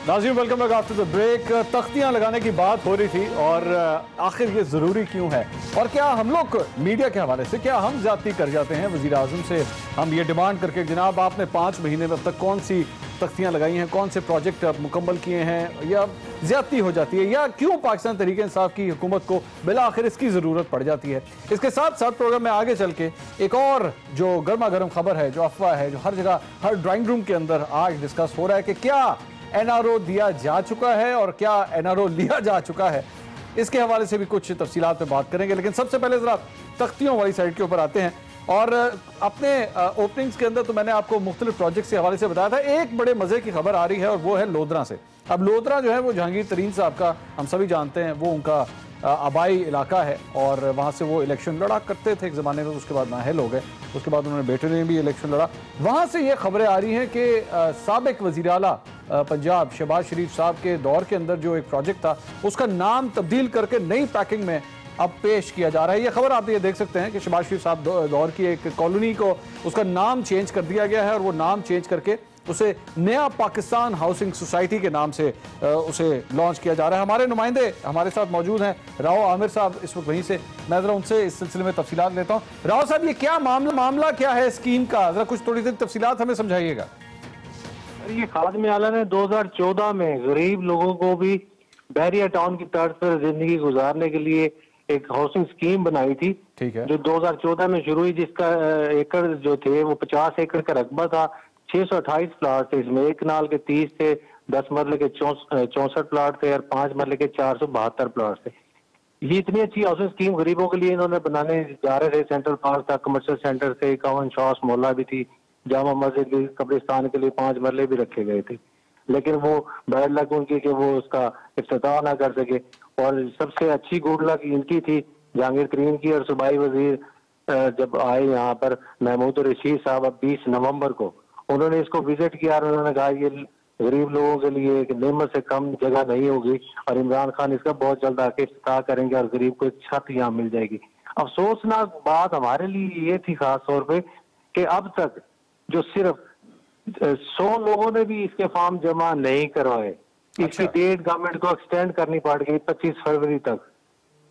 नाज़रीन welcome back after the break. तख्तियां लगाने की बात हो रही थी और आखिर ये ज़रूरी क्यों है और क्या हम लोग मीडिया के हवाले से क्या हम ज़्यादती कर जाते हैं वज़ीर आज़म से हम ये डिमांड करके जनाब आपने 5 महीने में अब तक कौन सी तख्तियां लगाई हैं, कौन से प्रोजेक्ट अब मुकम्मल किए हैं, या ज़्यादती हो जाती है, या क्यों पाकिस्तान तहरीक इंसाफ की हुकूमत को बिला आखिर इसकी ज़रूरत पड़ जाती है। इसके साथ साथ प्रोग्राम में आगे चल के एक और जो गर्मा गर्म खबर है, जो अफवाह है, जो हर जगह हर ड्राइंग रूम के अंदर आज डिस्कस हो रहा है कि क्या एनआरओ दिया जा चुका है और क्या एनआरओ लिया जा चुका है, इसके हवाले से भी कुछ तफसीलात पे बात करेंगे। लेकिन सबसे पहले ज़रा तख्तियों वाली साइड के ऊपर आते हैं और अपने ओपनिंग्स के अंदर तो मैंने आपको मुख्तलिफ प्रोजेक्ट्स के हवाले से बताया था। एक बड़े मज़े की खबर आ रही है और वो है लोधरा से। अब लोधरा जो है वो जहांगीर तरीन साहब का हम सभी जानते हैं, वो उनका आबाई इलाका है और वहाँ से वो इलेक्शन लड़ा करते थे एक ज़माने में, उसके बाद नाअहल हो गए, उसके बाद उन्होंने बेटे ने भी इलेक्शन लड़ा। वहाँ से ये खबरें आ रही हैं कि साबिक वज़ीर आला पंजाब शहबाज शरीफ साहब के दौर के अंदर जो एक प्रोजेक्ट था उसका नाम तब्दील करके नई पैकिंग में अब पेश किया जा रहा है। ये खबर आप ये देख सकते हैं कि शहबाज शरीफ साहब दौर की एक कॉलोनी को उसका नाम चेंज कर दिया गया है और वो नाम चेंज करके उसे नया पाकिस्तान हाउसिंग सोसाइटी के नाम से उसे लॉन्च किया जा रहा है। हमारे नुमाइंदे हमारे साथ मौजूद हैं, राव आमिर साहब इस वक्त वहीं से, मैं ज़रा उनसे इस सिलसिले में तफसीलात लेता हूँ। राव साहब, ये क्या मामला क्या है स्कीम का, ज़रा कुछ थोड़ी सी तफसीलात हमें समझाइएगा। ये खादिम आला ने 2014 में गरीब लोगों को भी बहरिया टाउन की तर्ज पर जिंदगी गुजारने के लिए एक हाउसिंग स्कीम बनाई थी, ठीक है, जो 2014 में शुरू हुई, जिसका एकड़ जो थे वो 50 एकड़ का रकबा था। 628 प्लाट थे, इसमें एक नाल के 30 थे, 10 मरले के 64 प्लाट थे और 5 मरले के 472 प्लाट थे। ये इतनी अच्छी हाउसिंग स्कीम गरीबों के लिए इन्होंने बनाने जा रहे थे। सेंट्रल पार्क था, कमर्शियल सेंटर थे, 51 शॉस मोहल्ला भी थी, जामा मस्जिद, कब्रिस्तान के लिए 5 मरले भी रखे गए थे, लेकिन वो बैड लक उनकी कि वो उसका इफ्तिताह ना कर सके। और सबसे अच्छी गुड लक इनकी थी, जहांगीर तरीन की, और सूबाई वजीर जब आए यहाँ पर महमूद रशीद साहब 20 नवंबर को, उन्होंने इसको विजिट किया और उन्होंने कहा ये गरीब लोगों के लिए एक नेमत से कम जगह नहीं होगी और इमरान खान इसका बहुत जल्द आके इफ्तिताह करेंगे और गरीब को एक छत यहाँ मिल जाएगी। अफसोसनाक बात हमारे लिए ये थी खास तौर पे कि अब तक जो सिर्फ 100 लोगों ने भी इसके फॉर्म जमा नहीं करवाए। इसकी डेट गवर्नमेंट को एक्सटेंड करनी पड़ गई 25 फरवरी तक।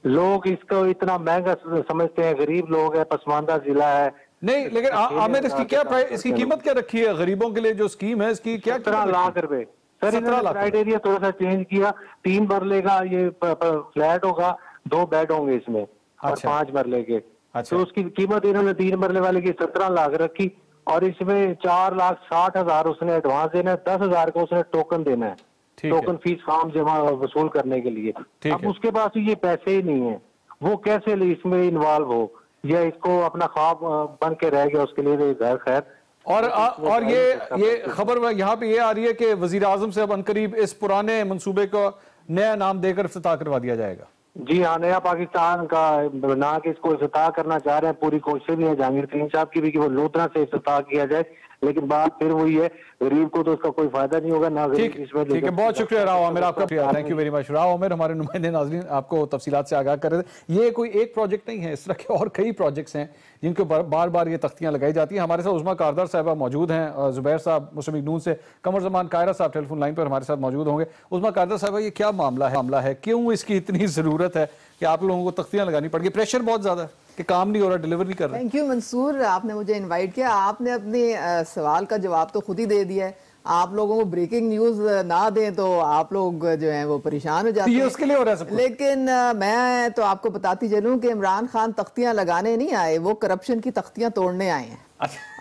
लोग इसको इतना महंगा समझते हैं, गरीब लोग है, पसमानदा जिला है। नहीं, लेकिन आमिर इसकी क्या इसकी कीमत क्या रखी है गरीबों के लिए जो स्कीम है, इसकी क्या 17 लाख रुपए। सर, इन्होंने क्राइटेरिया थोड़ा सा चेंज किया, 3 मरले का ये फ्लैट होगा, 2 बेड होंगे इसमें और 5 मरले के। तो उसकी कीमत इन्होंने 3 मरले वाले की 17 लाख रखी और इसमें 4,60,000 उसने एडवांस देना है, 10,000 का उसने टोकन देना है, टोकन फीस फॉर्म जमा वसूल करने के लिए। अब उसके पास ये पैसे ही नहीं है, वो कैसे इसमें इन्वॉल्व हो या इसको अपना ख्वाब बन के रह गया, उसके लिए घर खैर। और ये खबर यहाँ पे ये आ रही है कि वजीर आजम से अब अनकरीब इस पुराने मंसूबे को नया नाम देकर इफ्तिताह करवा दिया जाएगा। जी हाँ, नया पाकिस्तान का बना के इसको इफ्तिताह करना चाह रहे हैं। पूरी कोशिश भी है जहांगीर तरीन साहब की भी कि वो लोधरा से इफ्तिताह किया जाए, लेकिन बात फिर वही है, गरीब को तो उसका कोई फायदा नहीं होगा ना। ठीक है, बहुत शुक्रिया राव आमिर आपका, thank you very much. Rao Aamir हमारे नुमाइंदे, नाज़रीन आपको तफसीलात से आगाह कर रहे थे। ये कोई एक प्रोजेक्ट नहीं है, इस तरह के और कई प्रोजेक्ट्स हैं जिनके बार बार ये तख्तियां लगाई जाती हैं। हमारे साथ उस्मा कारदार साहबा मौजूद हैं, जुबैर साहब मुस्लिम लीग नून से, कमर जमान कायरा साहब टेलीफोन लाइन पर हमारे साथ मौजूद होंगे। उस्मा कारदार साहबा, ये क्या मामला है, क्यों इसकी इतनी ज़रूरत है कि आप लोगों को तख्तियां लगानी पड़ गई? प्रेशर बहुत ज़्यादा है कि काम नहीं हो रहा, डिलीवर नहीं कर रहा। थैंक यू मंसूर, आपने मुझे इनवाइट किया। आपने अपने सवाल का जवाब तो खुद ही दे दिया है। आप लोगों को ब्रेकिंग न्यूज़ ना दें तो आप लोग जो हैं वो परेशान हो जाते हैं, उसके लिए हो रहा है। लेकिन मैं तो आपको बताती चलूं कि इमरान खान तख्तियां लगाने नहीं आए, वो करप्शन की तख्तियां तोड़ने आए हैं।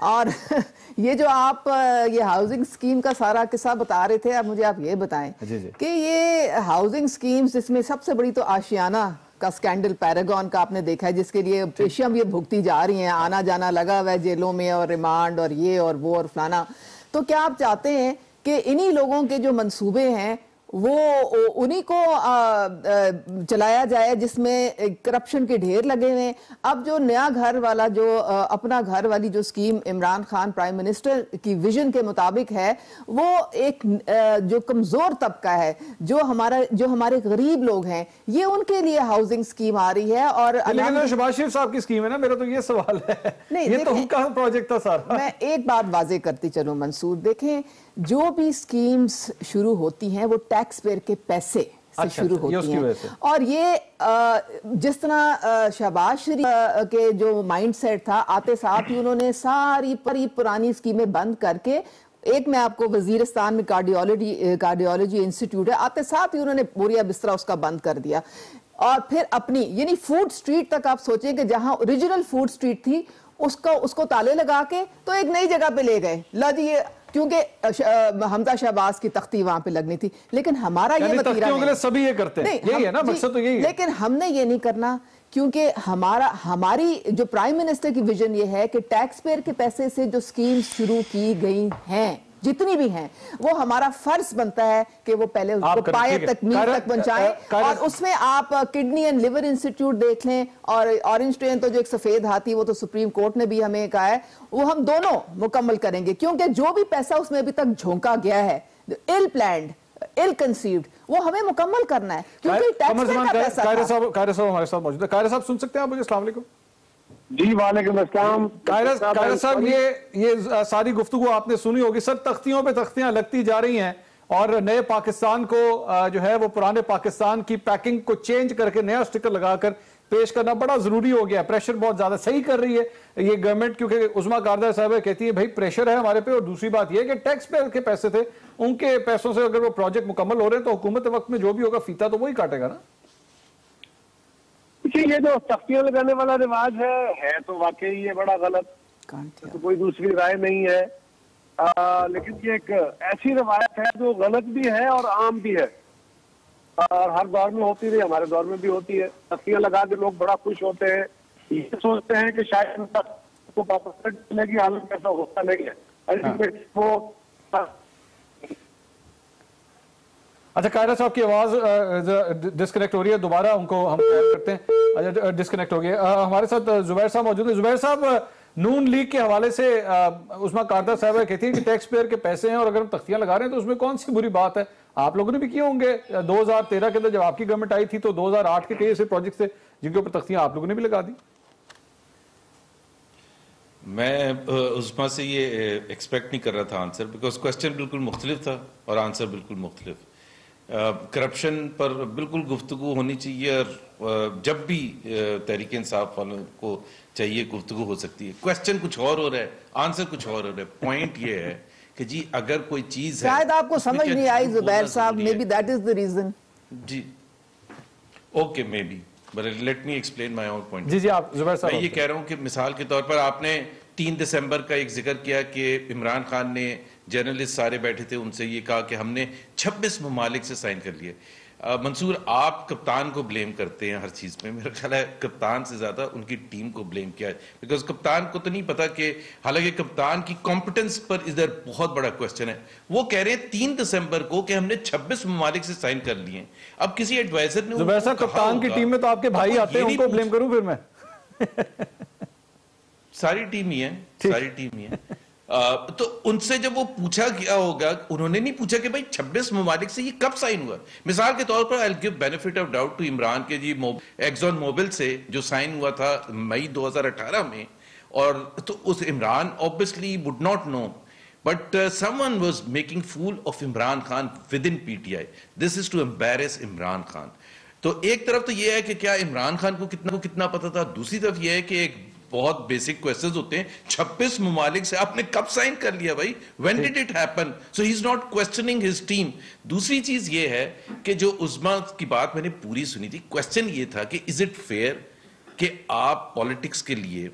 और ये जो आप ये हाउसिंग स्कीम का सारा किस्सा बता रहे थे, अब मुझे आप ये बताएं कि ये हाउसिंग स्कीम्स, इसमें सबसे बड़ी तो आशियाना का स्कैंडल पैरागॉन का आपने देखा है, जिसके लिए पेशियां भी भुगती जा रही हैं, आना जाना लगा हुआ है जेलों में और रिमांड और ये और वो और फलाना। तो क्या आप चाहते हैं कि इन्हीं लोगों के जो मंसूबे हैं وہ انہی کو چلایا جائے جس میں کرپشن کے ڈھیر لگے ہوئے ہیں. اب جو نیا گھر والا جو اپنا گھر والی جو scheme Imran Khan prime minister کی ویژن کے مطابق ہے, وہ ایک جو کمزور طبقہ ہے, جو ہمارے غریب لوگ ہیں, یہ ان کے لیے ہاؤسنگ سکیم آ رہی ہے. اور لیکن شہباز شریف صاحب کی سکیم ہے نا, میرا تو یہ سوال ہے, یہ تو ان کا پروجیکٹ تھا سارا. میں ایک بات واضح کرتی چلوں منصور, دیکھیں جو بھی سکیمز شروع ہوتی ہیں وہ ٹیکس پیئر کے پیسے سے شروع ہوتی ہیں, اور یہ جس طرح شہباز شریف کے جو مائنڈ سیٹ تھا, آتے ساتھ ہی انہوں نے ساری پرانی سکیمیں بند کر کے, ایک میں آپ کو وزیرستان میں کارڈیولوجی انسٹیٹیوٹ ہے, آتے ساتھ ہی انہوں نے بوریا بسترا اس کا بند کر دیا, اور پھر اپنی یعنی فوڈ سٹریٹ تک آپ سوچیں کہ جہاں اوریجنل فوڈ سٹریٹ تھی اس کو تالے لگا کے تو ایک نئی جگہ پہ لے گئے. یہ کیونکہ حمزہ شہباز کی تختی وہاں پہ لگنی تھی, لیکن ہمارا یہ وتیرہ نہیں, سبھی یہ کرتے ہیں, یہی ہے نا مقصد, تو یہی ہے. لیکن ہم نے یہ نہیں کرنا, کیونکہ ہماری جو پرائم منسٹر کی ویژن یہ ہے کہ ٹیکس پیئر کے پیسے سے جو سکیمز شروع کی گئی ہیں جتنی بھی ہیں, وہ ہمارا فرض بنتا ہے کہ وہ پہلے اس کو پائے تکمیل تک پہنچائیں. اور اس میں آپ کڈنی اینڈ لیور انسٹیٹیوٹ دیکھ لیں, اور اورنج ٹرین تو جو ایک سفید ہاتھی, وہ تو سپریم کورٹ نے بھی ہمیں کہا ہے وہ ہم دونوں مکمل کریں گے, کیونکہ جو بھی پیسہ اس میں ابھی تک جھونکا گیا ہے, ill planned, ill conceived, وہ ہمیں مکمل کرنا ہے, کیونکہ ٹیکس پیئر کا پیسہ تھا. قاہرہ صاحب ہمارے ساتھ موجود ہے. قاہرہ صاحب سن سکتے ہیں آپ مجھے؟ السلام علیکم. جی وعلیکم السلام. قاہرہ صاحب, یہ ساری گفتگو آپ نے سنی ہوگی, سر تختیوں پہ تختیاں لگتی جا رہی ہیں, اور نئے پاکستان کو جو ہے وہ پرانے پاکستان کی پیکنگ کو چینج کر کے نیا سٹیکر لگا کر پیش کرنا بڑا ضروری ہو گیا. پریشر بہت زیادہ صحیح کر رہی ہے یہ گورنمنٹ, کیونکہ عظمیٰ کاردار صاحبہ کہتی ہے بھائی پریشر ہے ہمارے پہ, اور دوسری بات یہ کہ ٹیکس پیئر کے پیسے تھے, ان کے پیسوں سے اگر وہ پروجیکٹ مکمل ہو رہے ہیں تو حکومت وقت میں جو بھی ہوگا فیتا تو وہی کاٹے گا نا. یہ جو تختیاں لگانے والا رواج ہے تو واقعی یہ بڑا غلط, تو کوئی دوسری رائے نہیں ہے, لیکن یہ ایک ایسی روایت ہے جو غلط بھی ہے اور عام بھی ہے, اور ہر دور میں ہوتی رہی, ہمارے دور میں بھی ہوتی ہے. تختیاں لگا کے لوگ بڑا خوش ہوتے ہیں, یہ سوچتے ہیں کہ شاید کو پاکستان چلنے کی حالت ایسا ہوتا نہیں ہے. وہ اچھا, قاہرہ صاحب کی آواز ڈسکنیکٹ ہو رہی ہے, دوبارہ ان کو ہم کرتے ہیں. اچھا, ڈسکنیکٹ ہو گیا. ہمارے ساتھ زبیر صاحب موجود ہیں. زبیر صاحب, نون لیگ کے حوالے سے عظمیٰ کاردار صاحبہ کہتی ہیں کہ ٹیکس پیئر کے پیسے ہیں, اور اگر ہم تختیاں لگا رہے ہیں تو اس میں کون سی بری بات ہے. آپ لوگوں نے بھی کیے ہوں گے 2013 کے اندر جب آپ کی گورنمنٹ آئی تھی, تو 2008 کے کئی ایسے پروجیکٹس تھے جن کے اوپر تختیاں آپ لوگوں نے بھی لگا دی. میں عظمیٰ سے یہ ایکسپیکٹ نہیں کر رہا تھا آنسر, بیکاز کوسچن بالکل مختلف تھا اور آنسر بالکل مختلف. کرپشن پر بالکل گفتگو ہونی چاہیے, اور جب بھی تحریک انصاف والوں کو چاہیے گفتگو ہو سکتی ہے. کوسچن کچھ اور ہو رہا ہے, آنسر کچھ اور ہو رہا ہے. پوائنٹ یہ ہے کہ جی اگر کوئی چیز ہے, شاید آپ کو سمجھ نہیں I Zubair sahab, may be that is the reason. جی okay, may be, but let me explain my own point. جی آپ زبیر صاحب. میں یہ کہہ رہا ہوں کہ مثال کے طور پر آپ نے 3 دسمبر کا ایک ذکر کیا کہ عمران خان نے, جرنلسٹ سارے بیٹھے تھے, ان سے یہ کہا کہ ہم نے 26 ممالک سے سائن کر لیے. منصور, آپ کپتان کو بلیم کرتے ہیں ہر چیز میں, میرا خیال ہے کپتان سے زیادہ ان کی ٹیم کو بلیم کیا ہے, بیکاز کپتان کو تو نہیں پتا کہ حالانکہ کپتان کی کمپٹنس پر ادھر بہت بڑا کوسچن ہے. وہ کہہ رہے ہیں 3 دسمبر کو کہ ہم نے 26 ممالک سے سائن کر لیے. اب کسی ایڈوائزر نے زبیر صاحب, کپتان کی ٹیم میں تو آپ کے بھائی آتے ہیں, ان کو بلیم کروں پھر میں؟ ساری ٹیم ہی ہے, ساری ٹیم ہی ہے. تو ان سے جب وہ پوچھا گیا ہوگا, انہوں نے نہیں پوچھا کہ بھائی 26 ممالک سے یہ کب سائن ہوا. مثال کے طور پر I'll give benefit of doubt to Imran کے جی ایکزون موبل سے جو سائن ہوا تھا مئی 2018 میں, اور تو اس Imran obviously would not know, but someone was making fool of Imran Khan within PTI. This is to embarrass Imran Khan. تو ایک طرف تو یہ ہے کہ کیا عمران خان کو کتنا پتا تھا, دوسری طرف یہ ہے کہ ایک بہت بیسک کوئسچنز ہوتے ہیں, 26 ممالک سے آپ نے کب سائن کر لیا بھائی, when did it happen? So he's not questioning his team. دوسری چیز یہ ہے کہ جو عظمیٰ کی بات میں نے پوری سنی تھی, کوئسچن یہ تھا کہ is it fair کہ آپ پولیٹکس کے لیے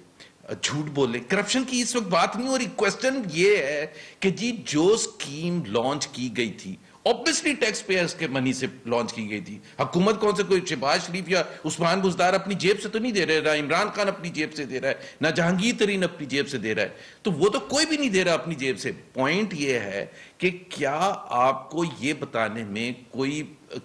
جھوٹ بولیں. کرپشن کی اس وقت بات نہیں ہو رہی, کوئسچن یہ ہے کہ جی جو سکیم لانچ کی گئی تھی obviously tax payers के मनी से लॉन्च की गई थी। हुकूमत कौन से कोई शहबाज शरीफ या उस्मान बुज़दार अपनी जेब से तो नहीं दे रहे, ना इमरान खान अपनी जेब से दे रहा है, ना जहांगीर तरीन अपनी जेब से दे रहा है, तो वो तो कोई भी नहीं दे रहा अपनी जेब से। पॉइंट ये है कि क्या आपको ये बताने में कोई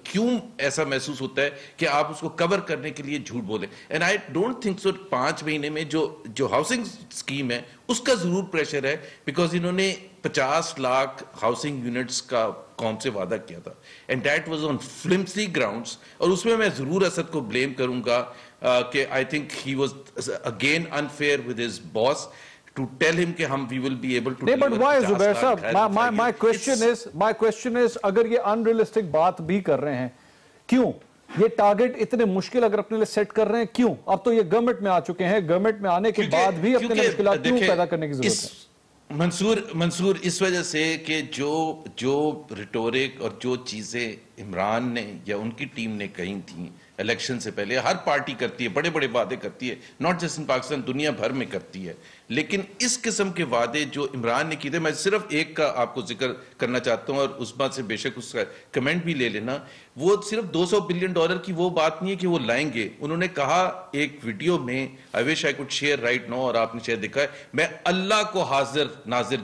क्यों ऐसा महसूस होता है कि आप उसको कवर करने के लिए झूठ बोले। And I don't think so 5 महीने में जो हाउसिंग स्कीम है उसका जरूर प्रेशर है, बिकॉज इन्होंने 50 लाख हाउसिंग यूनिट्स का कौम से वादा किया था, and that was on फ्लिम्सी grounds. और उसमें मैं जरूर असद को ब्लेम करूंगा कि I think he was again unfair with his boss to tell him कि हम we will be able to but why Zubair साहब, my question is अगर ये unrealistic बात भी कर रहे हैं, क्यों ये टारगेट इतने मुश्किल अगर अपने लिए सेट कर रहे हैं, क्यों? अब तो ये गवर्नमेंट में आ चुके हैं, गवर्नमेंट में आने के बाद भी अपने लिए मुश्किल क्यों पैदा करने की जरूरत है? मंसूर इस वजह से कि जो रिटोरिक और जो चीजें इमरान ने या उनकी टीम ने कही थी इलेक्शन से पहले, हर पार्टी करती है, बड़े बड़े वादे करती है, नॉट जस्ट इन पाकिस्तान, दुनिया भर में करती है, लेकिन इस किस्म के वादे जो इमरान ने किए थे, मैं सिर्फ एक का आपको जिक्र करना चाहता हूं और उस बात से बेशक उसका कमेंट भी ले लेना। वो सिर्फ $200 बिलियन की वो बात नहीं है कि वो लाएंगे। उन्होंने कहा एक वीडियो में, I wish I could share right now, और आपने शायद देखा है, मैं अल्लाह को हाजिर नाजिर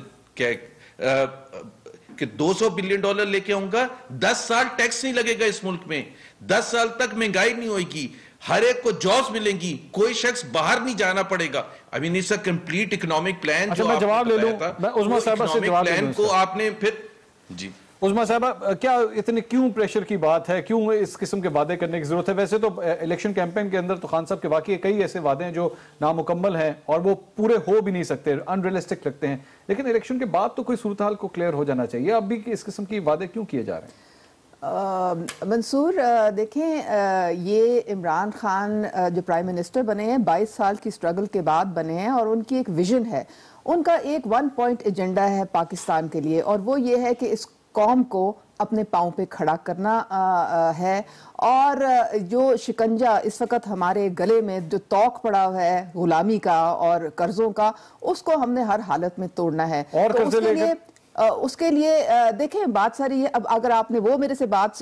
कि $200 बिलियन लेके आऊंगा, 10 साल टैक्स नहीं लगेगा इस मुल्क में, 10 साल तक महंगाई नहीं होगी, हर एक को जॉब्स मिलेंगी, कोई शख्स बाहर नहीं जाना पड़ेगा। I mean it's a complete economic plan. अच्छा, मैं जवाब ले लूं, मैं उस्मा साहब से जवाब ले लूं। को आपने फिर जी उस्मा साहब, क्या इतने क्यों प्रेशर की बात है, क्यों इस किस्म के वादे करने की जरूरत है? वैसे तो इलेक्शन कैंपेन के अंदर तो खान साहब के वाकई कई ऐसे वादे हैं जो नामुकम्मल हैं और वो पूरे हो भी नहीं सकते, अनरियलिस्टिक लगते हैं, लेकिन इलेक्शन के बाद तो कोई सूरत हाल को क्लियर हो जाना चाहिए। अब भी इस किस्म की वादे क्यों किए जा रहे हैं? मंसूर, देखें, ये इमरान खान जो प्राइम मिनिस्टर बने हैं 22 साल की स्ट्रगल के बाद बने हैं, और उनकी एक विजन है, उनका एक 1 पॉइंट एजेंडा है पाकिस्तान के लिए, और वो ये है कि इस कौम को अपने पाँव पे खड़ा करना है। और जो शिकंजा इस वक्त हमारे गले में जो तौक पड़ा हुआ है गुलामी का और कर्जों का, उसको हमने हर हालत में तोड़ना है। और तो उसके लिए देखें, बात सारी है। अब अगर आपने वो मेरे से बात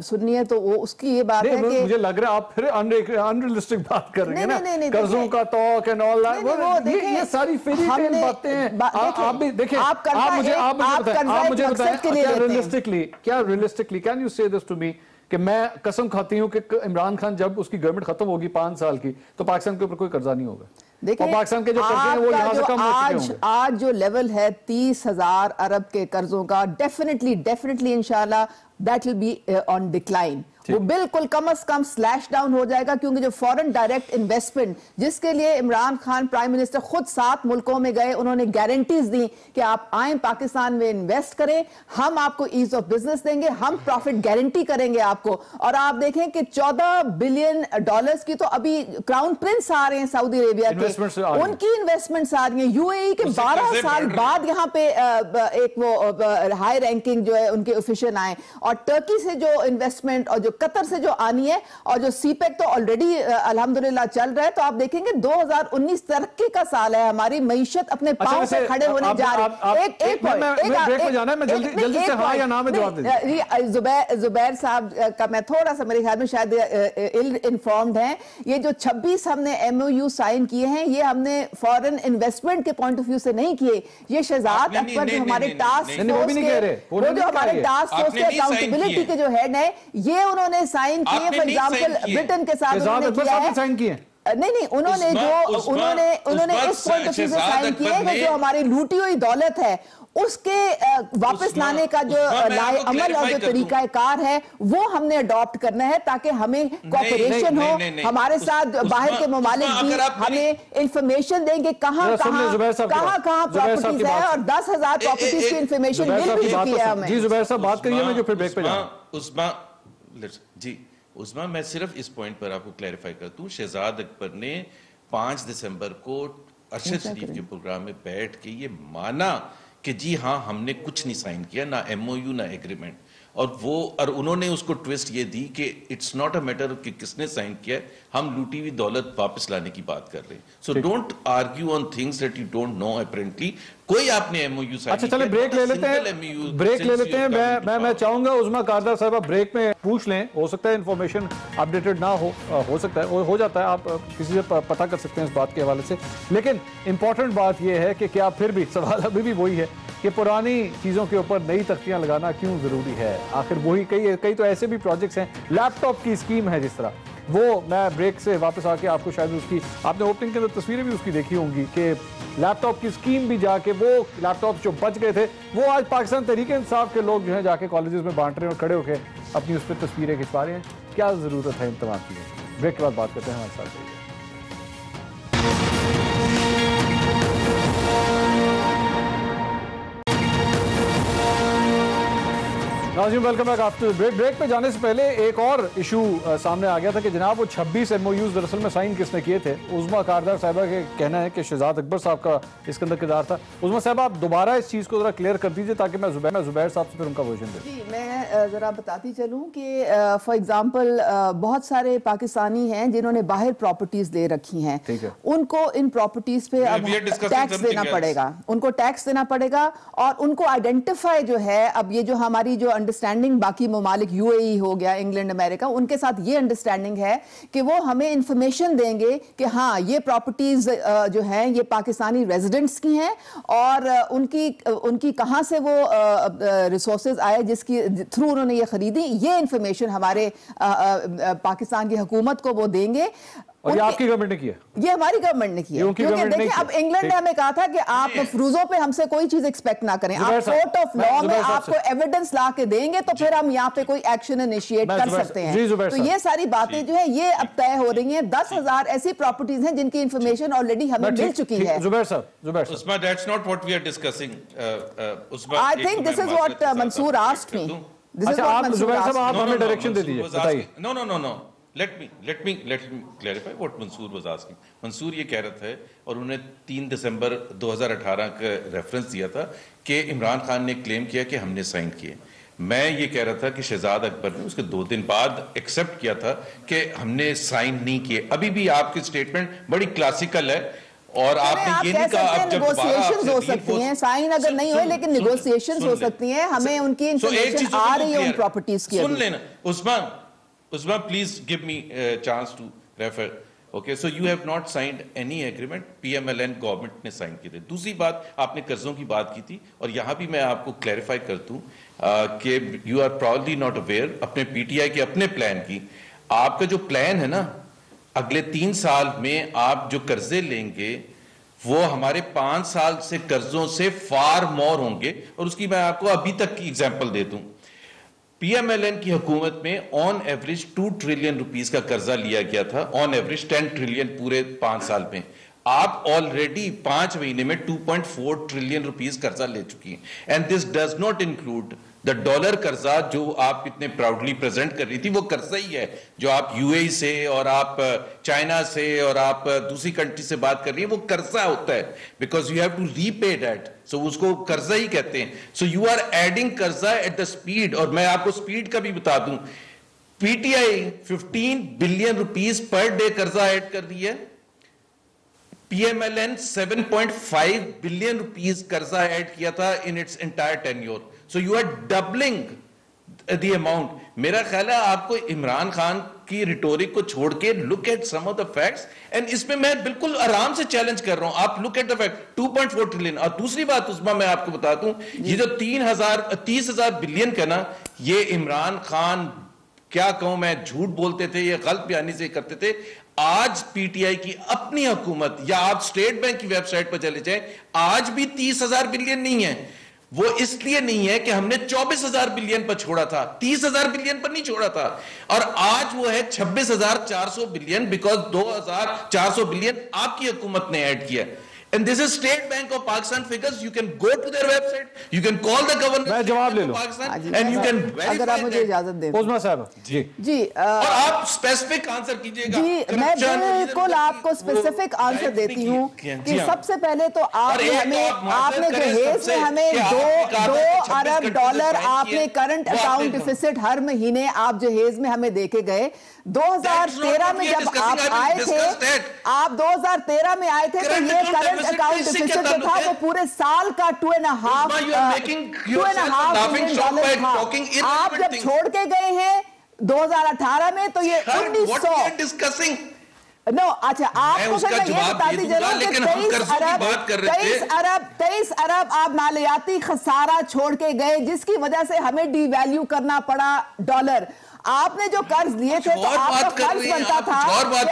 सुननी है तो वो उसकी ये बात है कि मुझे लग रहा है आप फिर अनरियलिस्टिक बात कर रहे हैं ना, कर्जों का तौक एंड ऑल दैट, ये सारी फेरी टेल बातें हैं। आप भी देखें, आप मुझे बताएं क्या रियलिस्टिकली कैन यू से दिस टू मी कि मैं कसम खाती हूं कि इमरान खान जब उसकी गवर्नमेंट खत्म होगी 5 साल की, तो पाकिस्तान के ऊपर कोई कर्जा नहीं होगा। देखिए, पाकिस्तान के जो कर्जे हैं वो यहाँ से कम हो चुके होंगे। आज जो लेवल है 30,000 अरब के कर्जों का, डेफिनेटली इंशाल्लाह that will be on decline. वो बिल्कुल कम से कम स्लैश डाउन हो जाएगा, क्योंकि जो फॉरेन डायरेक्ट इन्वेस्टमेंट जिसके लिए इमरान खान प्राइम मिनिस्टर खुद 7 मुल्कों में गए, उन्होंने गारंटीज दी कि आप आए पाकिस्तान में इन्वेस्ट करें, हम आपको ईज ऑफ बिजनेस देंगे, हम प्रॉफिट गारंटी करेंगे आपको। और आप देखें कि $14 बिलियन की तो अभी क्राउन प्रिंस आ रहे हैं सऊदी अरेबिया के, उनकी इन्वेस्टमेंट्स आ रही हैं। यूएई के 12 साल बाद यहाँ पे एक वो हाई रैंकिंग जो है उनके ऑफिशियल आए, और टर्की से जो इन्वेस्टमेंट और जो कतर से जो आनी है, और जो सीपेक तो ऑलरेडी अल्हम्दुलिल्लाह चल रहा है। तो आप देखेंगे 2019 तरक्की का साल है, हमारी मईशत अपने पांव से खड़े होने जा रही है। जुबैर साहब का मैं थोड़ा सा, मेरे ख्याल में शायद इल इन्फॉर्म्ड हैं। ये जो 26 हमने MOU साइन किए हैं, ये हमने फॉरेन इन्वेस्टमेंट के पॉइंट ऑफ व्यू से नहीं किए। ये शहजाद अकबर जो हमारे टास्क फोर्स के अकाउंटेबिलिटी के जो हेड है, ये उन्होंने साइन किए। फॉर एग्जांपल ब्रिटेन के साथ उन्होंने किया है, साइन किए नहीं उन्होंने इस पॉइंट ऑफ व्यू से साइन किए कि जो हमारी लूटी हुई दौलत है उसके वापस लाने का जो अमल और जो तरीका कार है वो हमने अडॉप्ट करना है, ताकि हमें कोऑपरेशन हो, हमारे साथ बाहर के ममालिक भी हमें इंफॉर्मेशन देंगे कहां प्रॉपर्टीज है, और 10,000 प्रॉपर्टीज की इंफॉर्मेशन मिल भी चुकी है हमें। जी जुबैर साहब बात करिए, मैं जो फिर ब्रेक पे जी उस्मा, मैं सिर्फ इस पॉइंट पर आपको क्लैरिफाई करता हूं। शहजाद अकबर ने 5 दिसंबर को अरशद शरीफ के प्रोग्राम में बैठ के ये माना कि जी हाँ हमने कुछ नहीं साइन किया, ना MOU ना एग्रीमेंट, और उन्होंने उसको ट्विस्ट ये दी कि इट्स नॉट अ मैटर कि किसने साइन किया है, हम लूटी हुई दौलत वापस लाने की बात कर रहे हैं। So don't argue on things that you don't know apparently. کوئی آپ نے MOU سائن. اچھا چلیں بریک لے لیتے ہیں. میں چاہوں گا عظمیٰ کاردار صاحبہ بریک میں پوچھ لیں, ہو سکتا ہے انفارمیشن اپڈیٹڈ نہ ہو سکتا ہے, ہو جاتا ہے, آپ کسی سے پتہ کر سکتے ہیں اس بات کے حوالے سے. لیکن امپورٹنٹ بات یہ ہے کہ کیا پھر بھی سوال ابھی بھی وہی ہے کہ پرانی چیزوں کے اوپر نئی تختیاں لگانا کیوں ضروری ہے؟ آخر وہی کئی تو ایسے بھی پروجیکٹس ہیں, لیپ ٹاپ کی اسکیم ہے جس طرح, وہ میں بریک سے واپس آ کے آپ کو شاید اس کی, آپ نے اوپننگ کے اندر تصویریں بھی اس کی دیکھی ہوں گی کہ لیپ ٹاپ کی اسکیم بھی جا کے وہ لیپ ٹاپ جو بچ گئے تھے وہ آج پاکستان تحریک انصاف کے لوگ جو ہیں جا کے کالجز میں بانٹ رہے ہیں اور کھڑے ہو کے اپنی اس پہ تصویریں کھنچوا رہے ہیں. کیا ضرورت ہے ان تمام چیزوں کی؟ بریک کے بعد بات کرتے ہیں ہمارے ساتھ. ناظرین ویلکم بیک آفٹر بریک پہ جانے سے پہلے ایک اور ایشو سامنے آ گیا تھا کہ جناب وہ 26 MOUs دراصل میں سائن کس نے کیے تھے. عظمیٰ کاردار صاحبہ کے کہنا ہے کہ شہزاد اکبر صاحب کا اس کے اندر کردار تھا. عظمیٰ صاحبہ آپ دوبارہ اس چیز کو ذرا کلیئر کر دیجئے تاکہ میں زبیر صاحب سے پھر ان کا ورژن دوں. جی میں ذرا بتاتی چلوں کہ فار ایگزامپل بہت سارے پاکستانی ہیں جنہوں نے باہر پراپرٹیز لے رکھی ہیں, ان کو ان پراپرٹیز پہ اب ٹیکس دینا پڑے گا, ان کو ٹیکس دینا پڑے گا, اور ان کو آئیڈینٹیفائی جو ہے, اب یہ جو ہماری جو انڈرسٹینڈنگ باقی ممالک UAE ہو گیا, انگلینڈ, امریکہ, ان کے ساتھ یہ انڈرسٹینڈنگ ہے کہ وہ ہمیں انفارمیشن دیں گے کہ ہاں یہ پراپرٹیز جو ہیں یہ پاکستانی ریزیڈنٹس کی ہیں اور ان کی کہاں سے وہ ریسورسز آئے جس کی تھرو انہوں نے یہ خریدی, یہ انفارمیشن ہمارے پاکستان کی حکومت کو وہ دیں گے. اور یہ آپ کی گورنمنٹ نے کیا, یہ ہماری گورنمنٹ نے کیا, کیونکہ دیکھیں اب انگلینڈ نے ہمیں کہا تھا کہ آپ مفروضوں پہ ہم سے کوئی چیز ایکسپیکٹ نہ کریں, آپ کورٹ آف لا میں آپ کو ایویڈنس لا کے دیں گے تو پھر ہم یہاں پہ کوئی ایکشن انیشیٹ کر سکتے ہیں. تو یہ ساری باتیں جو ہیں یہ اب طے ہو رہی ہیں. 10,000 ایسی پراپرٹیز ہیں جن کی انفارمیشن آلریڈی ہمیں مل چکی ہے. زبیر صاحب, Usma, that's not what we are discussing. Usma, I think this is what Mansoor asked me. اچھا آپ زبیر صاحب آپ ہمیں ڈائریکشن دے دیجئے, بتائیے. No. Let me clarify what Mansoor was asking. Mansoor یہ کہہ رہا تھا اور انہوں نے 3 دسمبر 2018 کا ریفرنس دیا تھا کہ عمران خان نے کلیم کیا کہ ہم نے سائن کیے. میں یہ کہہ رہا تھا کہ شہزاد اکبر نے اس کے 2 دن بعد ایکسپٹ کیا تھا کہ ہم نے سائن نہیں کیے. ابھی بھی آپ کی اسٹیٹمنٹ بڑی کلاسیکل ہے اور آپ نے یہ نہیں کہا اب جب نیگوسیشنز ہو سکتی ہیں, سائن اگر نہیں ہوئے لیکن نیگوسیشنز ہو سکتی ہیں, ہمیں ان کی انفارمیشن آ رہی ہے ان پراپرٹیز کی. سن لینا Usma, please give me a chance to refer. Okay, so you have not signed any agreement. PMLN government نے سائن کیے تھے. دوسری بات آپ نے قرضوں کی بات کی تھی اور یہاں بھی میں آپ کو کلیریفائی کرتا ہوں کہ you are probably not aware اپنے PTI کے اپنے پلان کی. آپ کا جو پلان ہے نا اگلے 3 سال میں آپ جو قرضے لیں گے وہ ہمارے 5 سال سے قرضوں سے فار مور ہوں گے. اور اس کی میں آپ کو ابھی تک کی ایگزامپل دے دوں. PMLN کی حکومت میں آن ایوریج 2 ٹریلین روپیز کا قرضہ لیا گیا تھا, آن ایوریج 10 ٹریلین پورے 5 سال میں. آپ آلریڈی 5 مہینے میں 2.4 ٹریلین روپیز قرضہ لے چکی ہیں. And this does not include the dollar قرضہ جو آپ اتنے پراؤڈلی پریزنٹ کر رہی تھی, وہ قرضہ ہی ہے جو آپ UAE سے اور آپ چائنا سے اور آپ دوسری کنٹری سے بات کر رہی ہیں, وہ قرضہ ہوتا ہے because you have to repay that. So اس کو قرضہ ہی کہتے ہیں. سو یو آر ایڈنگ قرضہ ایٹ دا اسپیڈ. اور میں آپ کو اسپیڈ کا بھی بتا دوں, PTI 15 billion rupees per day قرضہ ایڈ کر رہی ہے, PMLN 7.5 بلین روپیز قرضہ ایڈ کیا تھا in its entire tenure. So you are doubling the amount. میرا خیال ہے آپ کو عمران خان کی ریٹورک کو چھوڑ کے look at some of the facts and اس میں میں بالکل آرام سے چیلنج کر رہا ہوں. آپ look at the fact 2.4 trillion. اور دوسری بات عثمان میں آپ کو بتا دوں, یہ جو 30,000 بلین کا نا, یہ عمران خان کیا کہوں میں, جھوٹ بولتے تھے, یہ غلط بیانی سے کرتے تھے. آج PTI کی اپنی حکومت یا آپ اسٹیٹ بینک کی ویب سائٹ پر چلے جائیں, آج بھی 30,000 بلین نہیں ہے. وہ اس لیے نہیں ہے کہ ہم نے 24,000 بلین پر چھوڑا تھا, 30,000 بلین پر نہیں چھوڑا تھا. اور آج وہ ہے 26,400 بلین بیکاز 2,400 بلین آپ کی حکومت نے ایڈ کیا. And this is State Bank of Pakistan figures. You can go to their website. You can call the government of Pakistan and you can verify اگر آپ مجھے اجازت دیں. عظمیٰ صاحب جی اور آپ اسپیسیفک آنسر کیجئے گا. جی میں بالکل آپ کو اسپیسیفک آنسر دیتی ہوں کہ سب سے پہلے تو آپ نے جہیز میں ہمیں 2 ارب ڈالر آپ نے کرنٹ اکاؤنٹ ڈیفیسٹ ہر مہینے آپ جہیز میں ہمیں دے کے گئے. 2013 میں جب آپ آئے تھے تو یہ کرنٹ करंट अकाउंट डेफिसिट जो था वो पूरे साल का 2.5 $2.5 billion था। आप जब छोड़ के गए हैं 2018 में तो ये 1900 नो अच्छा आपको फिर मैं ये बताती जरूर कि 23 अरब आप मालियाती खसारा छोड़ के गए जिसकी वजह से हमें डिवैल्यू करना पड़ा डॉलर। आपने जो कर्ज लिए थे तो आपका कर्ज बनता था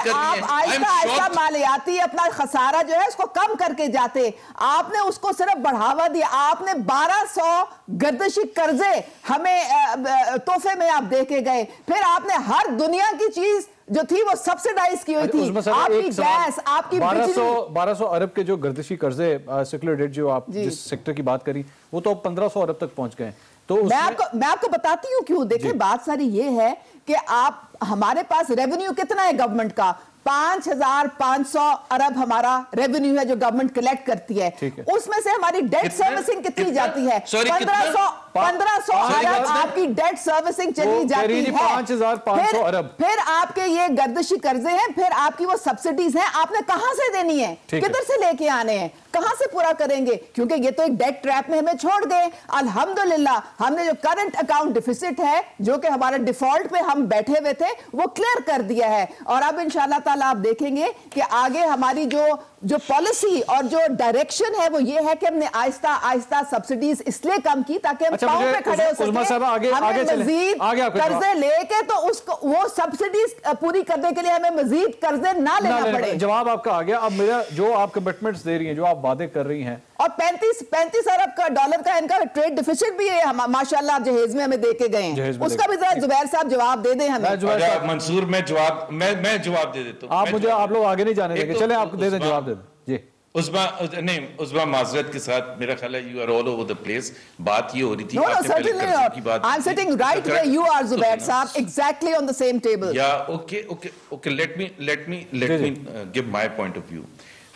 कि आप आहिस्ता आहिस्ता मालियाती अपना खसारा जो है उसको कम करके जाते, आपने उसको सिर्फ बढ़ावा दिया। आपने 1200 गर्दिशी कर्जे हमें तोहफे में आप दे के गए, फिर आपने हर दुनिया की चीज जो थी वो सब्सिडाइज की हुई थी, आपकी गैस, आपकी 1200 अरब के जो गर्दिशी कर्जे सेक्युलर डेट जो आप जिस सेक्टर की बात करी वो तो 1500 अरब तक पहुंच गए। तो मैं आपको बताती हूँ क्यों। देखिए बात सारी ये है कि आप हमारे पास रेवेन्यू कितना है गवर्नमेंट का, 5500 अरब हमारा रेवेन्यू है जो गवर्नमेंट कलेक्ट करती है, उसमें से हमारी डेट सर्विसिंग कितनी जाती है, 1500 अरब आपकी डेट सर्विसिंग चली जाती है। 5500 अरब फिर आपके ये गर्दिशी कर्जे हैं, फिर आपकी वो सब्सिडीज हैं, आपने कहां से देनी है, किधर से लेके आने हैं, कहां से पूरा करेंगे, क्योंकि ये तो एक डेट ट्रैप में हमें छोड़ गए। अल्हम्दुलिल्लाह हमने जो करंट अकाउंट डिफिसिट है जो कि हमारे डिफॉल्ट पे हम बैठे हुए थे वो क्लियर कर दिया है, और अब इंशाल्लाह ताला आप देखेंगे कि आगे हमारी जो पॉलिसी और जो डायरेक्शन है वो ये है कि हमने आहिस्ता आहिस्ता सब्सिडीज इसलिए कम की ताकि हम पांव पे खड़े हो सके। हमें मजीद कर्जे लेके तो उसको वो सब्सिडीज पूरी करने के लिए हमें मजीद कर्जे ना लेना पड़े। जवाब आपका आ गया। अब मेरा जो आप कमिटमेंट्स दे रही हैं, जो आप वादे कर रही हैं, और 35 अरब का डॉलर का इनका ट्रेड डिफिसिट भी है माशाल्लाह आप जहेज में हमें दे के गए हैं, उसका भी जरा जुबैर साहब जवाब दे दें हमें। मंसूर मैं जवाब दे देता हूं। आप मुझे आप लोग आगे नहीं जाने देंगे, चले आप दे दें जवाब दे दें जी। उसमें माजरत के साथ मेरा ख्याल है you are all over the place. बात ये हो रही थी No, certainly not. I'm sitting right where you are, Zubair साहब, exactly on the same table. Yeah, okay. Let me give my point of view.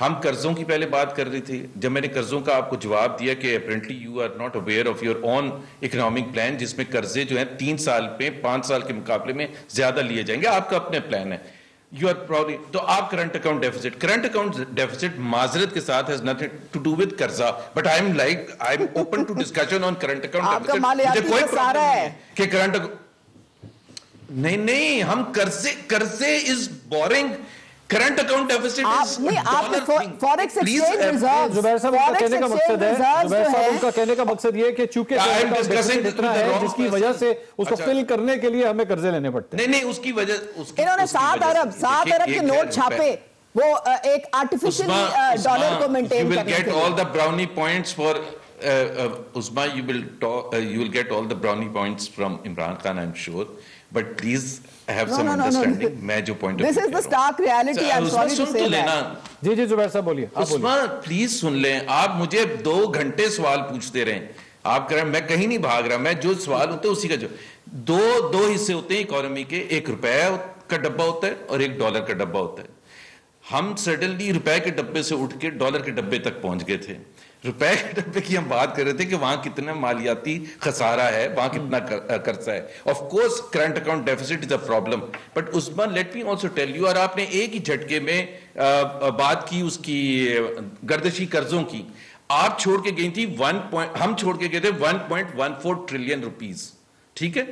हम कर्जों की पहले बात कर रही थी। जब मैंने कर्जों का आपको जवाब दिया कि apparently you are not aware of your own economic plan, जिसमें कर्जे जो है 3 साल पे 5 साल के मुकाबले में ज्यादा लिए जाएंगे, आपका अपने प्लान है, यू आर प्राउड। तो आप करंट अकाउंट डेफिसिट माजरत के साथ has nothing to do with कर्जा, but I am open to discussion on current account deficit. कोई प्रॉब्लम है कि करंट नहीं हम कर्जे is borrowing, current account deficit forex exchange reserve. Zubair साहब उनका कहने का मकसद है, जुबैर साहब उनका कहने का मकसद ये कि चूंकि इतना है जिसकी वजह से उसको फिल करने के लिए हमें कर्जे लेने पड़ते हैं। नहीं उसकी वजह इन्होंने 7 अरब के नोट छापे, वो एक आर्टिफिशियली डॉलर को मेंटेन करने के लिए। You will get all the brownie points for Uzma, you will get all the brownie points from Imran Khan, I'm sure, but please have some understanding. मैं जो point this is the stark reality. I'm sorry to say that. जी जुबैर साहब बोलिए। उस्मा please सुन लें। आप मुझे 2 घंटे सवाल पूछते रहे, आप कह रहे हैं मैं कहीं नहीं भाग रहा, मैं जो सवाल होते हैं उसी का जो दो हिस्से होते हैं इकोनॉमी के, एक रुपए का डब्बा होता है और एक डॉलर का डब्बा होता है। हम सडनली रुपए के डब्बे से उठ के डॉलर के डब्बे तक पहुंच गए थे। रुपए के डब्बे की हम बात कर रहे थे कि वहां कितना मालियाती खसारा है, वहां कितना कर्जा है। Of course current account deficit is a problem, but उसमें let me also tell you, और आपने एक ही झटके में बात की उसकी गर्दिशी कर्जों की। आप छोड़ के गई थी हम छोड़ के गए थे 1.14 ट्रिलियन रुपीज, ठीक है।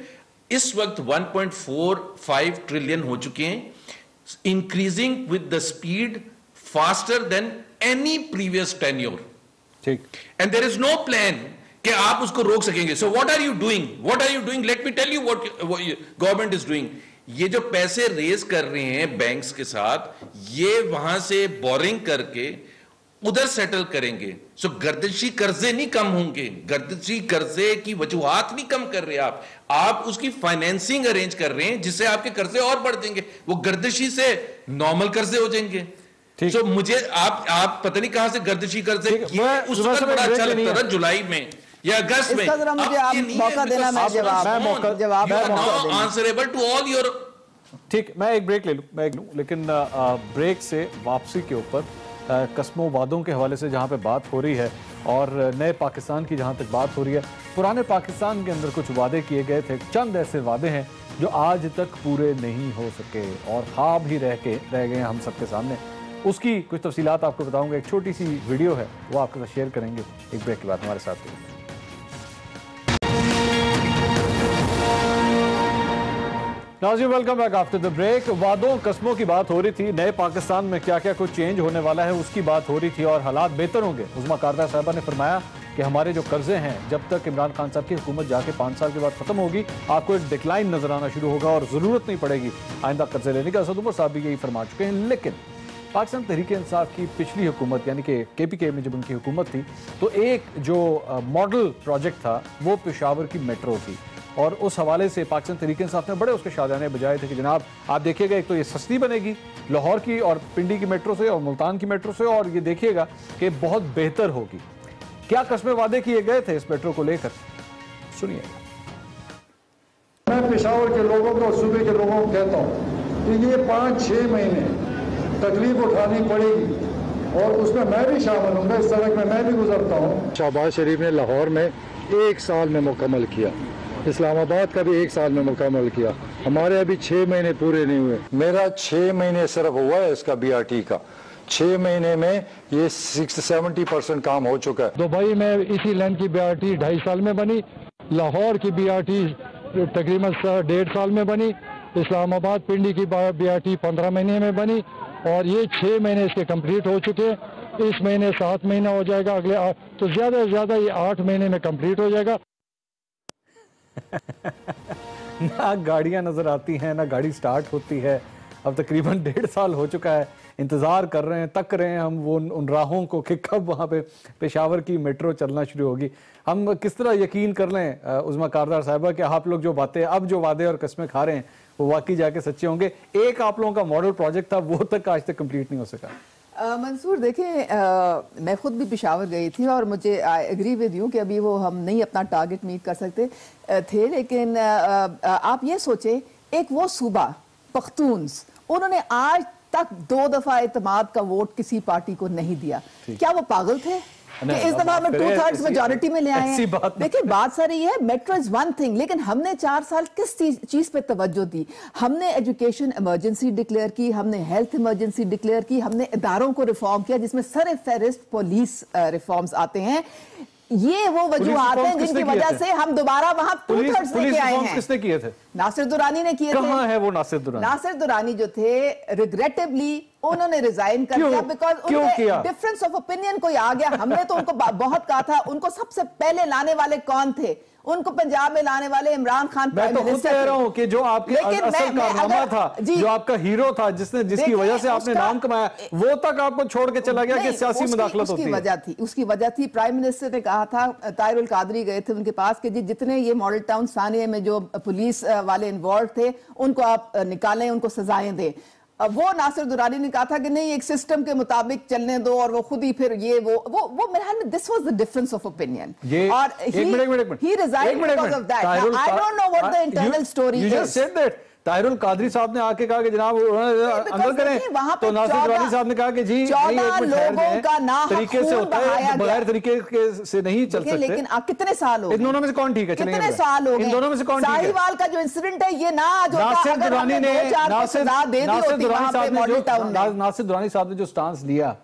इस वक्त 1.45 ट्रिलियन हो चुके हैं, increasing with the speed faster than any previous tenure. ठीक. And there is no plan कि आप उसको रोक सकेंगे. So what are you doing? Let me tell you what government is doing. ये जो पैसे रेज कर रहे हैं बैंक्स के साथ, ये वहां से बोरिंग करके उधर सेटल करेंगे। सो गर्दिशी कर्जे नहीं कम होंगे, गर्दिशी कर्जे की वजूहात नहीं कम कर रहे आप उसकी फाइनेंसिंग अरेंज कर रहे हैं जिससे आपके कर्जे और बढ़ जाएंगे, वो गर्दिशी से नॉर्मल कर्जे हो जाएंगे। सो मुझे आप पता नहीं कहां से गर्दिशी कर्जे उस वक्त बड़ा अच्छा लगता था जुलाई में या अगस्त में। Answerable to all your. ठीक, मैं एक ब्रेक ले लूं, लेकिन ब्रेक से वापसी के ऊपर कस्मों वादों के हवाले से जहाँ पे बात हो रही है और नए पाकिस्तान की जहाँ तक बात हो रही है, पुराने पाकिस्तान के अंदर कुछ वादे किए गए थे, चंद ऐसे वादे हैं जो आज तक पूरे नहीं हो सके और ख्वाब ही रह गए हम सबके सामने। उसकी कुछ तफसीलात आपको बताऊंगा। एक छोटी सी वीडियो है वो आपके साथ शेयर करेंगे एक ब्रेक के बाद। हमारे साथ नाज़रीन, welcome back after the break. वादों कस्मों की बात हो रही थी, नए पाकिस्तान में क्या क्या कुछ चेंज होने वाला है उसकी बात हो रही थी और हालात बेहतर होंगे। उज़मा कारदार साहिबा ने फरमाया कि हमारे जो कर्जे हैं जब तक इमरान खान साहब की हुकूमत जाके 5 साल के बाद खत्म होगी आपको एक डिक्लाइन नजर आना शुरू होगा और जरूरत नहीं पड़ेगी आइंदा कर्जे लेने का। असद उमर साहब भी यही फरमा चुके हैं। लेकिन पाकिस्तान तहरीक इंसाफ की पिछली हुकूमत यानी कि KPK में जब उनकी हुकूमत थी तो एक जो मॉडल प्रोजेक्ट था वो पेशावर की मेट्रो थी और उस हवाले से पाकिस्तान तहरीक इंसाफ ने बड़े उसके शादाने बजाए थे कि जनाब आप देखिएगा एक तो ये सस्ती बनेगी लाहौर की और पिंडी की मेट्रो से और मुल्तान की मेट्रो से, और ये देखिएगा कि बहुत बेहतर होगी। क्या कस्में वादे किए गए थे इस मेट्रो को लेकर, सुनिएगा। मैं पेशावर के लोगों को, सूबे के लोगों को कहता हूँ कि ये 5-6 महीने तकलीफ उठानी पड़ेगी और उसमें मैं भी शामिल हूँ। इस सड़क में मैं भी गुजरता हूँ। शहबाज शरीफ ने लाहौर में 1 साल में मुकम्मल किया, इस्लामाबाद का भी 1 साल में मुकम्मल किया, हमारे अभी 6 महीने पूरे नहीं हुए। मेरा 6 महीने सिर्फ हुआ है इसका BRT का, 6 महीने में ये 60-70% काम हो चुका है। दुबई में इसी लाइन की BRT 2.5 साल में बनी, लाहौर की BRT तकरीबन 1.5 साल में बनी, इस्लामाबाद पिंडी की BRT 15 महीने में बनी और ये 6 महीने इसके कंप्लीट हो चुके हैं। इस महीने 7 महीना हो जाएगा, अगले तो ज़्यादा से ज़्यादा ये 8 महीने में कंप्लीट हो जाएगा। ना गाड़ियां नजर आती हैं ना गाड़ी स्टार्ट होती है। अब तकरीबन 1.5 साल हो चुका है, इंतज़ार कर रहे हैं, तक रहे हैं हम वो उन राहों को कि कब वहाँ पे पेशावर की मेट्रो चलना शुरू होगी। हम किस तरह यकीन कर लें उज़मा कारदार साहिबा कि आप लोग जो बातें अब जो वादे और कस्में खा रहे हैं वो वाकई जाके सच्चे होंगे। एक आप लोगों का मॉडल प्रोजेक्ट था वो तक आज तक कंप्लीट नहीं हो सका। मंसूर देखें, मैं खुद भी पेशावर गई थी और मुझे आई एग्री विद यू कि अभी वो हम नहीं अपना टारगेट मीट कर सकते थे, लेकिन आप ये सोचें एक वो सूबा पख्तून्स, उन्होंने आज तक 2 दफा एतमाद का वोट किसी पार्टी को नहीं दिया। क्या वो पागल थे कि इस दफा में 2/3 मेजॉरिटी में ले आए हैं? देखिए बात सारी है, मेट्रो इज वन थिंग, लेकिन हमने 4 साल किस चीज पे तवज्जो दी? हमने एजुकेशन इमरजेंसी डिक्लेयर की, हमने हेल्थ इमरजेंसी डिक्लेयर की, हमने इदारों को रिफॉर्म किया जिसमें सर फहरिस्त पुलिस रिफॉर्म्स आते हैं। ये वो वजूहात हैं जिनकी वजह से हम दोबारा वहां 2/3 लेके आए हैं। किसने किए थे? नासिर दुरानी ने किए थे। कहां है वो नासिर दुरानी? नासिर दुरानी जो थे रिग्रेटिवली उन्होंने रिजाइन कर दिया बिकॉज उनके डिफरेंस ऑफ ओपिनियन कोई आ गया। हमने तो उनको बहुत कहा था, उनको सबसे पहले लाने वाले कौन थे? उनको पंजाब में लाने वाले इमरान खान। मैं तो खुद कह रहा हूं कि जो आपके असल कारनामा था, जो आपका हीरो था, जिसकी वजह से आपने नाम कमाया, वो तक आपको छोड़ के चला गया कि सियासी मुदाखलत होती है। उसकी वजह थी प्राइम मिनिस्टर ने कहा था, ताहिरुल कादरी गए थे उनके पास कि जी जितने ये मॉडल टाउन सानिया में जो पुलिस वाले इन्वॉल्व थे उनको आप निकालें, उनको सजाएं दें। वो नासिर दुरानी ने कहा था कि नहीं एक सिस्टम के मुताबिक चलने दो और वो खुद ही फिर ये वो मेरे ख्याल में this was the difference of opinion. और he resigned because of that. I don't know what the internal story is. Tahirul Qadri साहब ने आके कहा कि जनाब अंदर करें, तो नासिर दुरानी साहब ने कहा कि जी 14 लोगों का ना तरीके से होता है, बगैर तरीके से नहीं चल सकते। लेकिन कितने साल हो, इन दोनों में से कौन ठीक है? कितने साल हो गए इन दोनों में से कौन ठीक है? साहिवाल का जो इंसिडेंट है ये ना जो नासिर दुरानी साहब ने जो स्टांस लिया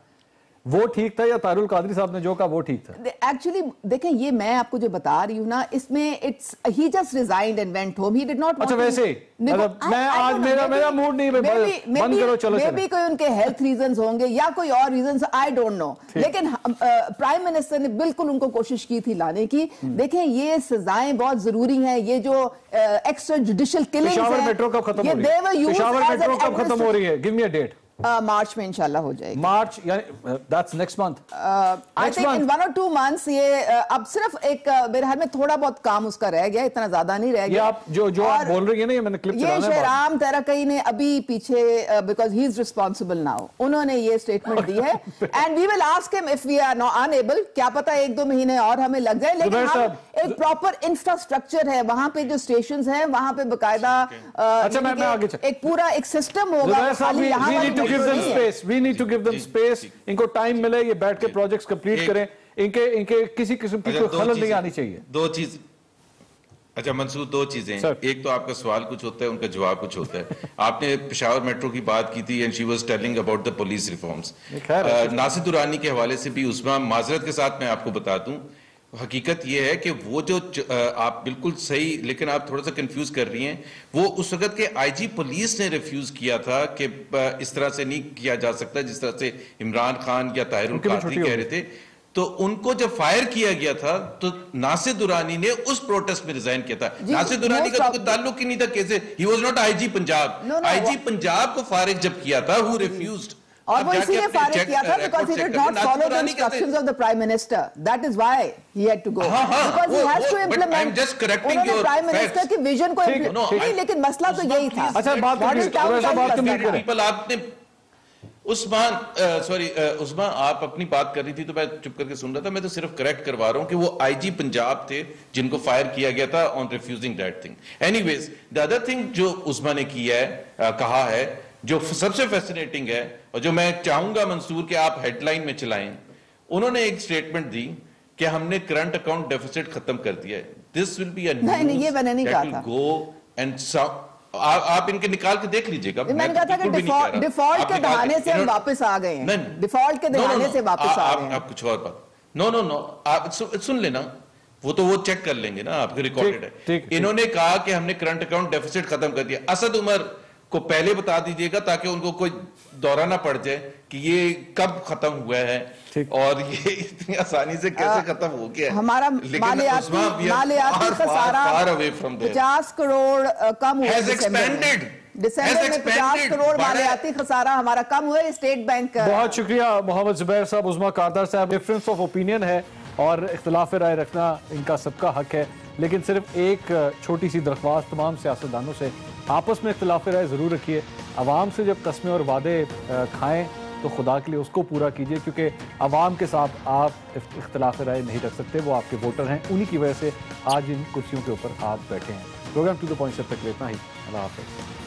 वो ठीक था या ताहिरुल कादरी साहब ने जो कहा वो ठीक था? एक्चुअली देखें ये मैं आपको जो बता रही हूँ ना, इसमें it's he just resigned and went home, he did not. अच्छा वैसे मतलब मैं आज मेरा मूड नहीं, बंद करो चलो। मे बी कोई उनके हेल्थ रीजंस होंगे या कोई और रीजंस, आई डोंट नो, लेकिन प्राइम मिनिस्टर ने बिल्कुल उनको कोशिश की थी लाने की। देखें ये सजाएं बहुत जरूरी हैं, ये जो एक्स्ट्रा जुडिशियल किलिंग्स हैं, मेट्रो कब खत्म हो रही है? पेशावर मेट्रो कब खत्म हो रही है? Give me a date. मार्च में इंशाल्लाह हो जाएगी। मार्च यानी that's next month. I think in 1 or 2 months ये अब सिर्फ एक मेरे ख्याल में थोड़ा बहुत काम उसका रह गया, इतना ज्यादा नहीं रह गया। आप जो आप बोल रही है ना, ये मैंने क्लिप चलाना है। ये शहराम तेराकई ने अभी पीछे because he is responsible now, उन्होंने ये स्टेटमेंट दी है and we will ask him if we are not unable, क्या पता 1-2 महीने और हमें लग जाए, लेकिन हम एक प्रॉपर इंफ्रास्ट्रक्चर है वहां पे, जो स्टेशंस हैं वहां पे बकायदा एक पूरा एक सिस्टम होगा। We need to give them space. इनको टाइम मिले, ये बैठ के प्रोजेक्ट्स कंप्लीट करें, इनके किसी किस्म की कोई खलल नहीं आनी चाहिए। 2 चीज اچھا منصور، دو چیزیں، ایک تو آپ کا سوال کچھ ہوتا ہے، ان کا جواب کچھ ہوتا ہے. آپ نے پشاور میٹرو کی بات کی تھی، and she was telling about the police reforms. Nasir Durrani کے حوالے سے بھی عثمان، معذرت کے ساتھ میں آپ کو بتا دوں، حقیقت یہ ہے کہ وہ جو آپ بالکل صحیح، لیکن آپ تھوڑا سا کنفیوز کر رہی ہیں. وہ اس وقت کے آئی جی پولیس نے ریفیوز کیا تھا کہ اس طرح سے نہیں کیا جا سکتا جس طرح سے عمران خان یا طاہر القادری کہہ رہے تھے. تو ان کو جب فائر کیا گیا تھا تو ناصر درانی نے اس پروٹیسٹ میں ریزائن کیا تھا. ناصر درانی کا کوئی تعلق ہی نہیں تھا کیسے، ہی واز ناٹ آئی جی پنجاب. آئی جی پنجاب کو فارغ جب کیا تھا، who refused. اور وہ اسی لیے فارغ کیا تھا because he did not follow the instructions of the Prime Minister. That is why he had to go. Because he has to implement. I'm just correcting your facts. Prime Minister کی vision کو نہیں، لیکن مسئلہ تو یہی تھا. اچھا بات عثمان، عثمان آپ اپنی بات کر رہی تھی تو میں چپ کر کے سن رہا تھا. میں تو صرف کریکٹ کروا رہا ہوں کہ وہ آئی جی پنجاب تھے جن کو فائر کیا گیا تھا on refusing that thing. Anyways, the other thing جو عثمان نے کیا ہے، کہا ہے، جو سب سے فیسنیٹنگ ہے اور جو میں چاہوں گا منصور کہ آپ ہیڈ لائن میں چلائیں، انہوں نے ایک سٹیٹمنٹ دی کہ ہم نے کرنٹ اکاؤنٹ ڈیفیسٹ ختم کر دیا ہے. This will be a news that will go and آپ ان کے نکال کے دیکھ لیجئے گا. میں نے کہا تھا کہ ڈیفالٹ کے دہانے سے ہم واپس آ گئے ہیں. ڈیفالٹ کے دہانے سے واپس آ گئے ہیں. آپ کچھ اور بات، نو آپ سن لینا، وہ تو وہ چیک کر لیں گے نا، آپ کے ریکارڈڈ ہے. انہوں نے کہا کہ ہم نے کرنٹ اکاؤنٹ ڈیفیسٹ ختم کر دیا. اسد عمر کو پہلے بتا دیجئے گا تاکہ ان کو کوئی دورہ نہ پڑ جائے کہ یہ کب ختم ہوا ہے اور یہ اتنی آسانی سے کیسے ختم ہو گیا ہے. ہمارا مالیاتی خسارہ 50 کروڑ کم ہوا. ڈسمبر میں 50 کروڑ مالیاتی خسارہ ہمارا کم ہوا ہے اسٹیٹ بینک. بہت شکریہ محمد زبیر صاحب، عظمیٰ کاردار صاحب. ڈفرنس آف اوپینین ہے اور اختلاف رائے رکھنا ان کا سب کا حق ہے، لیکن صرف ایک چھوٹی سی درخواست تمام سیاستدانوں سے، آپس میں اختلاف رائے ضرور رکھیے. عوام سے جب قسمیں اور وعدے کھائیں تو خدا کے لیے اس کو پورا کیجئے، کیونکہ عوام کے ساتھ آپ اختلاف رائے نہیں رکھ سکتے. وہ آپ کے ووٹر ہیں، انہی کی وجہ سے آج ان کرسیوں کے اوپر آپ بیٹھے ہیں. پروگرام ٹو دی پوائنٹ سے تک اتنا ہی. اللہ حافظ.